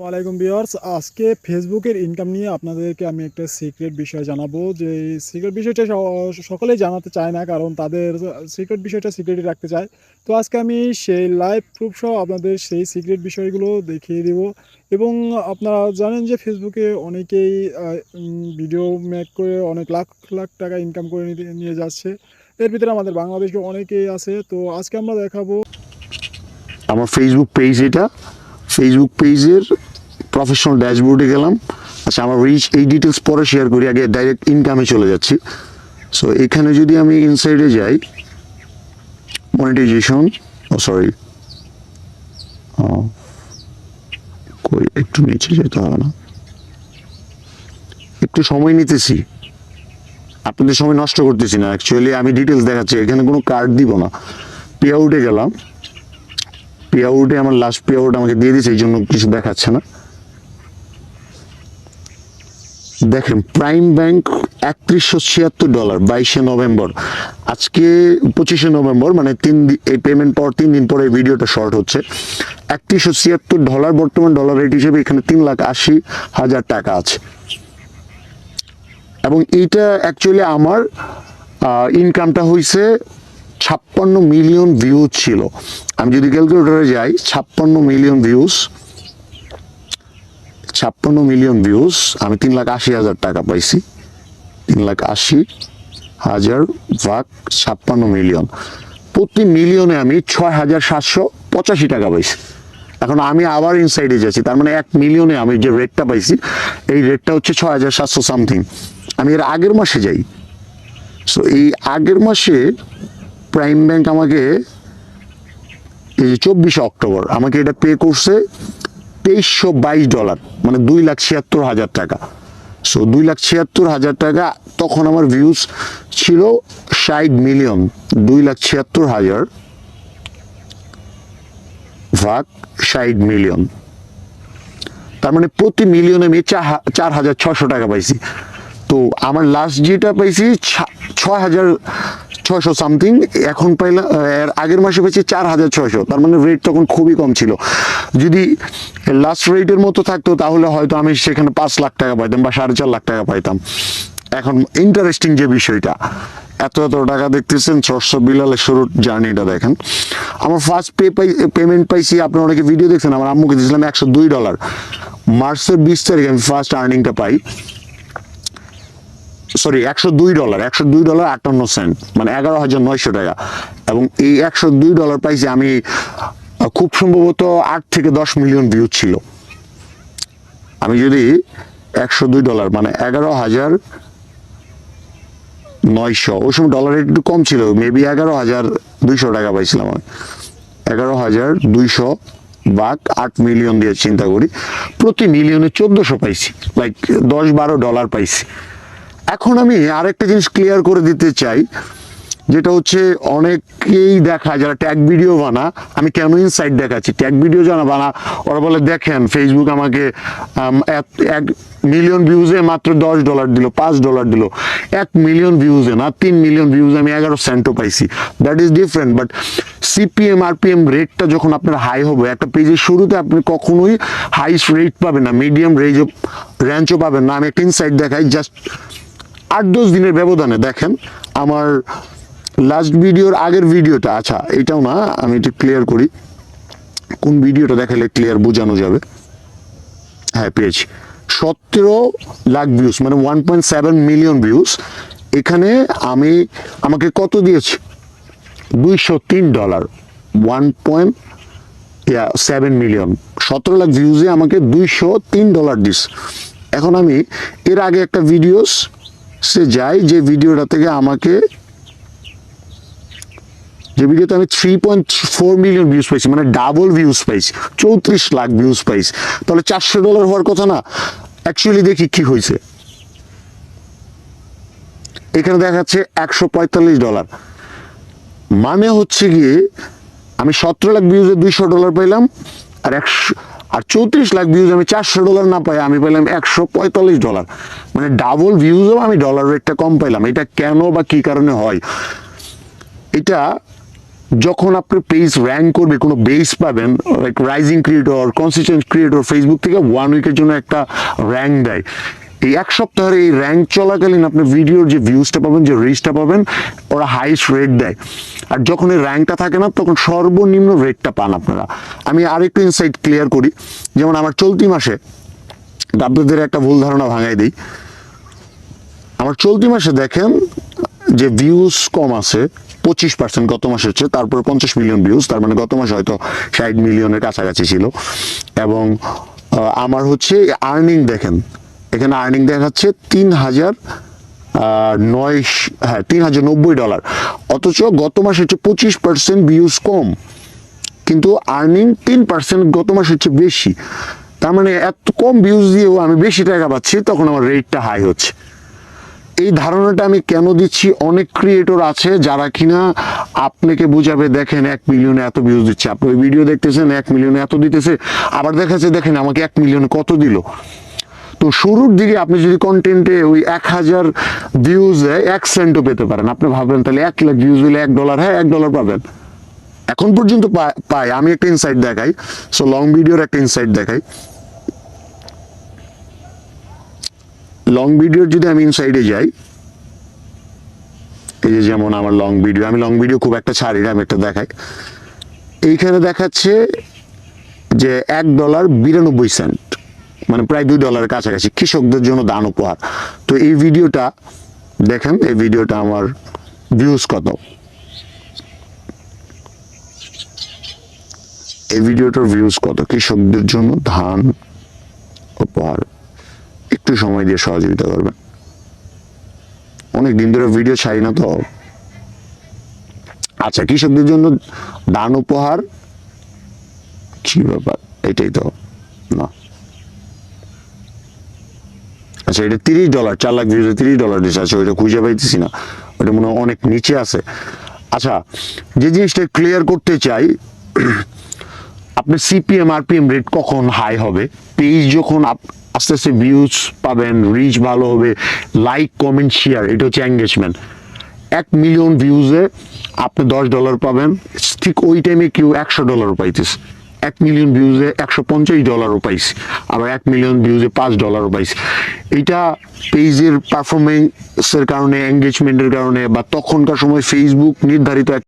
ওয়ালাইকুম ভিউয়ার্স, আজকে ফেসবুকের ইনকাম নিয়ে আপনাদেরকে আমি একটা সিক্রেট বিষয় জানাবো। যে এই সিক্রেট বিষয়টা সকলেই জানাতে চায় না, কারণ তাদের সিক্রেট বিষয়টা সিক্রেটই রাখতে চায়। তো আজকে আমি সেই লাইভ প্রুফ সহ আপনাদের সেই সিক্রেট বিষয়গুলো দেখিয়ে দেব। এবং আপনারা জানেন যে ফেসবুকে অনেকেই ভিডিও মেক করে অনেক লাখ লাখ টাকা ইনকাম করে নিয়ে যাচ্ছে। এর ভিতরে আমাদের বাংলাদেশে অনেকেই আছে। তো আজকে আমরা দেখাবো আমার ফেসবুক পেজ। এটা ফেসবুক পেজের প্রফেশনাল ড্যাশবোর্ডে গেলাম। আচ্ছা, আমার রিচ এই ডিটেলস পরে শেয়ার করি, আগে ডাইরেক্ট ইনকামে চলে যাচ্ছি। সো এখানে যদি আমি ইনসাইডে যাই, মনিটাইজেশন, সরি, কই একটু নিচে যেতে হবে না, একটু সময় নিতেছি, আপনাদের সময় নষ্ট করতেছি না। অ্যাকচুয়ালি আমি ডিটেলস দেখাচ্ছি, এখানে কোনো কার্ড দিব না। পে আউটে গেলাম, পে আউটে আমার লাস্ট পে আউট আমাকে দিয়ে দিয়েছে, এই জন্য কিছু দেখাচ্ছে না। দেখেন, প্রাইম ব্যাংক $3176, 22 নভেম্বর। আজকে 25 নভেম্বর, মানে এই পেমেন্ট পর 3 দিন পরে ভিডিওটা শর্ট হচ্ছে। $3176 বর্তমান ডলার রেট হিসেবে এখানে 3,80,000 টাকা আছে। এবং এইটা অ্যাকচুয়ালি আমার ইনকামটা হয়েছে 56 মিলিয়ন ভিউজ ছিল। আমি যদি ক্যালকুলেটরে যাই, 56 মিলিয়ন ভিউজ, 56 মিলিয়ন ভিউজ, আমি 3,80,000 টাকা পাইছি। 3,80,000 ভাগ 56 মিলিয়ন, প্রতি মিলিয়নে আমি 6,785 টাকা পাইছি। এখন আমি আবার ইনসাইডে যাচ্ছি, তার মানে 1 মিলিয়নে আমি যে রেটটা পাইছি, এই রেটটা হচ্ছে 6,700 সামথিং। আমি এর আগের মাসে যাই। সো এই আগের মাসে প্রাইম ব্যাংক আমাকে, এই যে 24 অক্টোবর, আমাকে এটা পে করছে $2322, মানে 2,76,000 টাকা। সো 2,76,000 টাকা। তখন আমার ভিউজ ছিল 60 মিলিয়ন। 2,76,000 ভাগ 60 মিলিয়ন, তার মানে প্রতি মিলিয়নে আমি 4,600 টাকা পাইছি। তো আমার লাস্ট যেটা পাইছি 6,600 সামথিং, এখন পাইলাম, এর আগের মাসে পেয়েছি 4,600। তার মানে রেট তখন খুবই কম ছিল। যদি লাস্ট রেটের মতো থাকতো তাহলে হয়তো আমি সেখানে 5 লাখ টাকা পাইতাম বা 4.5 লাখ টাকা পাইতাম। এখন ইন্টারেস্টিং যে বিষয়টা, এত টাকা দেখতেছেন, ষষ্ঠ বিলালের শুরুর জার্নিটা দেখেন। আমার ফার্স্ট পেমেন্ট পাইছি, আপনারা অনেকে ভিডিও দেখছেন, আমার আম্মুকে দিয়েছিলাম $102। মার্চের 20 তারিখে আমি ফার্স্ট আর্নিংটা পাই। সরি, $102, মানে 11,900 টাকা। এবং এই $102 পাইছি আমি, খুব সম্ভবত 8 থেকে 10 মিলিয়ন ভিউ ছিল। আমি যদি $102 মানে 11,900, ওই সময় ডলার রেট একটু কম ছিল, মেবি 11,200 টাকা পাইছিলাম আমি। 11,200 ভাগ 8 মিলিয়ন দিয়ে চিন্তা করি, প্রতি মিলিয়নে 1400 পাইছি, লাইক $10-12 পাইছি। এখন আমি আরেকটা জিনিস ক্লিয়ার করে দিতে চাই, যেটা হচ্ছে অনেকেই দেখা যারা ট্যাগ ভিডিও বানা, আমি কেন ইনসাইট দেখাচ্ছি, ট্যাগ ভিডিও জানা বানা, ওরা বলে দেখেন ফেসবুক আমাকে 1 মিলিয়ন ভিউজে মাত্র $10 দিল, $5 দিল। 1 মিলিয়ন ভিউজে না, 3 মিলিয়ন ভিউজে আমি 11 সেন্টও পাইছি। That is different. But CPM RPM রেটটা যখন আপনার হাই হবে, একটা পেজের শুরুতে আপনি কখনোই হাইস্ট রেট পাবেন না, মিডিয়াম রেঞ্জও পাবেন না। আমি একটা ইনসাইট দেখাই, জাস্ট 8-10 দিনের ব্যবধানে দেখেন আমার লাস্ট ভিডিওর আগের ভিডিওটা। আচ্ছা, এটাও না, আমি একটু ক্লিয়ার করি, কোন ভিডিওটা দেখালে ক্লিয়ার বোঝানো যাবে। হ্যাঁ, পেয়েছি 17 লাখ ভিউজ, মানে 1.7 মিলিয়ন ভিউজ। এখানে আমাকে কত দিয়েছে? $203, 1.7 মিলিয়ন, 17 লাখ ভিউজে আমাকে $203 দিস। এখন আমি এর আগে একটা ভিডিওস সে যাই, যে ভিডিওটা থেকে আমাকে, যে ভিডিওতে আমি 3.4 মিলিয়ন ভিউজ পাইছি, মানে ডাবল ভিউজ পাইছি, 34 লাখ ভিউজ পাইছি। তাহলে $400 হওয়ার কথা না? অ্যাকচুয়ালি দেখি কি হয়েছে, এখানে দেখাচ্ছে $145। মানে হচ্ছে গিয়ে আমি 17 লাখ ভিউজে $200 পাইলাম, আর 34 লাখ ভিউজ আমি $400 না পাই, আমি পাইলাম $145। মানে ডাবল ভিউজও আমি ডলার রেটটা কম পাইলাম। এটা কেন বা কি কারণে হয়? এটা যখন আপনার পেজ র্যাঙ্ক করবে, কোনো বেস পাবেন, like rising creator, consistent creator, Facebook থেকে 1 উইকের জন্য একটা র্যাঙ্ক দেয়। এই এক সপ্তাহের এই র্যাঙ্ক চলাকালীন আপনি ভিডিওর যে ভিউজটা পাবেন, যে রিচটা পাবেন, ওরা হাইস্ট রেট দেয়। আর যখন এই র্যাঙ্কটা থাকে না, তখন সর্বনিম্ন রেটটা পান আপনারা। আমি আরেকটু ইনসাইট ক্লিয়ার করি, যেমন আমার চলতি মাসে, আপনাদের একটা ভুল ধারণা ভাঙাই দিই, আমার চলতি মাসে দেখেন যে ভিউজ কম আছে 25% গত মাসে হচ্ছে, তারপরে 50 মিলিয়ন ভিউজ, তার মানে গত মাসে হয়তো 60 মিলিয়নের কাছাকাছি ছিল। এবং আমার হচ্ছে আর্নিং দেখেন, এখানে আর্নিং দেখাচ্ছে $3,090, অথচ গত মাসে হচ্ছে 25% ভিউজ কম, কিন্তু আর্নিং 3% গত মাসে হচ্ছে বেশি। তার মানে এত কম ভিউজ দিয়েও আমি বেশি টাকা পাচ্ছি, তখন আমার রেটটা হাই হচ্ছে। এই ধারণাটা আমি কেন দিচ্ছি, অনেক ক্রিয়েটর আছে যারা কিনা আপনাকে বুঝাবে, দেখেন 1 মিলিয়নে এত ভিউজ দিচ্ছে, আপনি ওই ভিডিও দেখতেছেন 1 মিলিয়নে এত দিতেছে, আবার দেখাচ্ছে দেখেন আমাকে 1 মিলিয়নে কত দিল। তো শুরুর দিকে আপনি যদি কন্টেন্টে ওই 1000 ভিউজ দেয়, 1 সেন্টও পেতে পারেন। আপনি ভাববেন তাহলে 1 লাখ ভিউজ হলে $1, হ্যাঁ $1 পাবেন। এখন পর্যন্ত পাই। আমি একটা ইনসাইট দেখাই, সো লং ভিডিওর একটা ইনসাইট দেখাই। লং ভিডিওর যদি আমি ইনসাইডে যাই, এই যে যেমন আমার লং ভিডিও, আমি লং ভিডিও খুব একটা ছাড়ি না, আমি একটা দেখাই। এইখানে দেখাচ্ছে যে $1.92, মানে প্রায় $2 কাছাকাছি, কৃষকদের জন্য দান উপহার। তো এই ভিডিওটা দেখেন, এই ভিডিওটা আমার ভিউজ কত, এই ভিডিওটার ভিউজ কত, কৃষকদের জন্য ধান উপহার। একটু সময় দিয়ে সহযোগিতা করবেন, অনেক দিন ধরে ভিডিও ছাড়ি না তো। আচ্ছা, কৃষকদের জন্য দান উপহার, কি ব্যাপার, এটাই তো না। আচ্ছা, এটা $30, 4 লাখ ভিউজে $30 দিচ্ছে। আচ্ছা, ওইটা খুঁজে পাইতেছি না, ওটা মনে হয় অনেক নিচে আছে। আচ্ছা, যে জিনিসটা ক্লিয়ার করতে চাই, আপনার সিপিএম আরপিএম রেট কখন হাই হবে, পেজ যখন আস্তে আস্তে ভিউজ পাবেন, রিচ ভালো হবে, লাইক কমেন্ট শেয়ার, এটা হচ্ছে এঙ্গেজমেন্ট। 1 মিলিয়ন ভিউজে আপনি $10 পাবেন, ঠিক ওই টাইমে কেউ $100 পাইতেছে। 1 মিলিয়ন ভিউজে $150 পাইছি, আবার 1 মিলিয়ন ভিউজে $5 পাইছি। এটা পেজের পারফরমেন্সের কারণে, এঙ্গেজমেন্টের কারণে, বা তখনকার সময় ফেসবুক নির্ধারিত